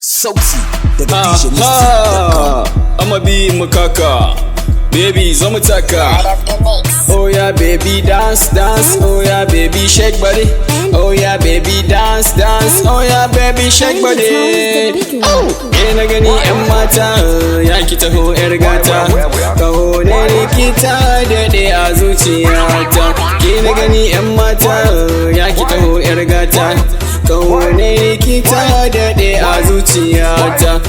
Sauti daga DJ Misty.com. I'ma be Makaka, baby zo mu taka. Oh yeah baby dance dance, oh yeah baby shake body. Oh yeah baby dance dance, oh yeah baby shake body. Oh, na gani yan mata, ya ki taho yar gata. Kaho ne likita daɗe a zuciyata. Ke na gani yan mata, ya ki taho yar gata. Kaho ne likita daɗe a zuciyata.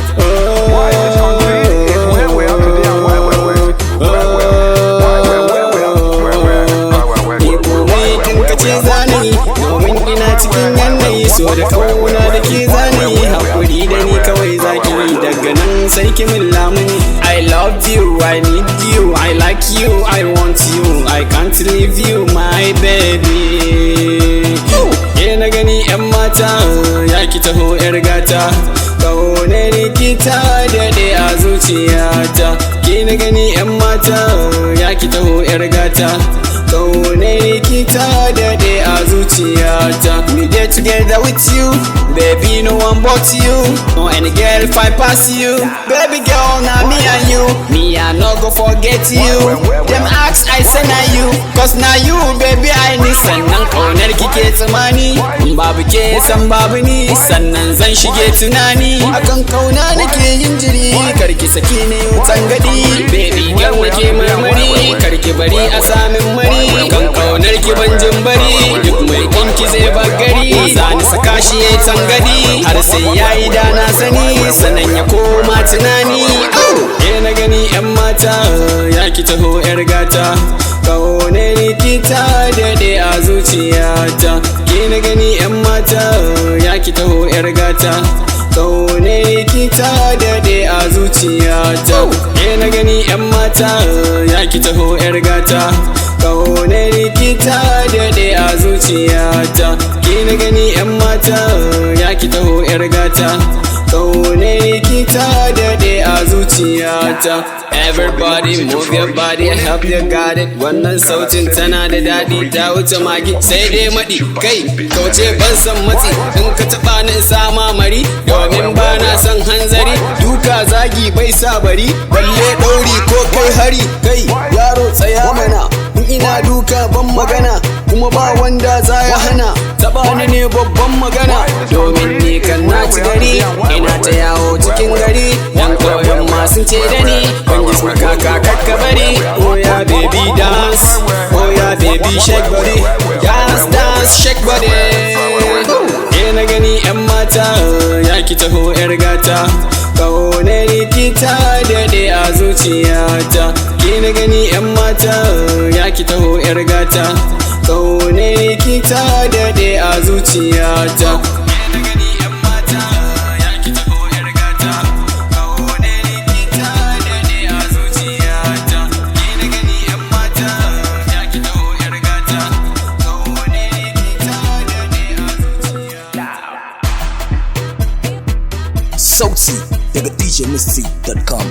Domin ina cikin yanayi so da kauna da ke zanayi. Haƙuri da ni kawai zaki yi daga nan sai ki min lamuni. I love you, I need you, I like you, I want you, I can't leave you my baby. Ke na gani yan mata, ya ki taho yar gata. Kaune likita daɗe a zuciyata. Ke na gani yan mata, ya ki taho yar gata. Kaune likita daɗe a zuciyata. We get together with you, baby no one but you. No any girl fight past you. Baby girl now me and you, me I no go forget you. Them ask I say na you, cause na you baby I need. Sannan kaunar kike tsamani, babu ke san babu ni. Sannan zan shige tunani, akan kauna nake yin jiri. Karki saki ne wutan gadi, baby girl nake marmari. Karki bari a samin mari, kan kaunar ki ban jin bari. Duk mai kinki zai bagari, zani saka shi ya tangadi. Har sai yayi da na sani, sannan ya koma tunani. Ke na gani yan mata, ya ki taho yar gata. Kaune likita daɗe a zuciyata. Ke na gani yan mata, ya ki taho yar gata. Kaune likita daɗe a zuciyata. Ke na gani yan mata, ya ki taho yar gata. Kaune likita daɗe a zuciyata. Ke na gani yan mata, ya ki taho yar gata. Kaune likita daɗe a zuciyata. Everybody move your body, I hope you got it. Wannan sautin tana da daɗi, ta wuce magi sai dai maɗi. Kai kauce ban san matsi, in ka taɓa ni in sama mari. Domin ba na son hanzari, duka zagi bai sa bari. Balle ɗauri ko kai hari, kai yaro tsaya mana. In ina duka ban magana, kuma ba wanda za ya hana. Taɓa ni ne babban magana, domin ni kan na ci gari. Ina ta yawo cikin gari, yan ƙauyen masu ce da ni. Makaka kakka bari. Oh yeah baby dance, oh yeah baby shake body. Dance dance shake body. Ke na gani yan mata, ya ki taho yar gata. Kaune likita daɗe a zuciyata. Ke na gani yan mata, ya ki taho yar gata. Kaune likita daɗe a zuciyata. Sauti daga DJ Misty.com.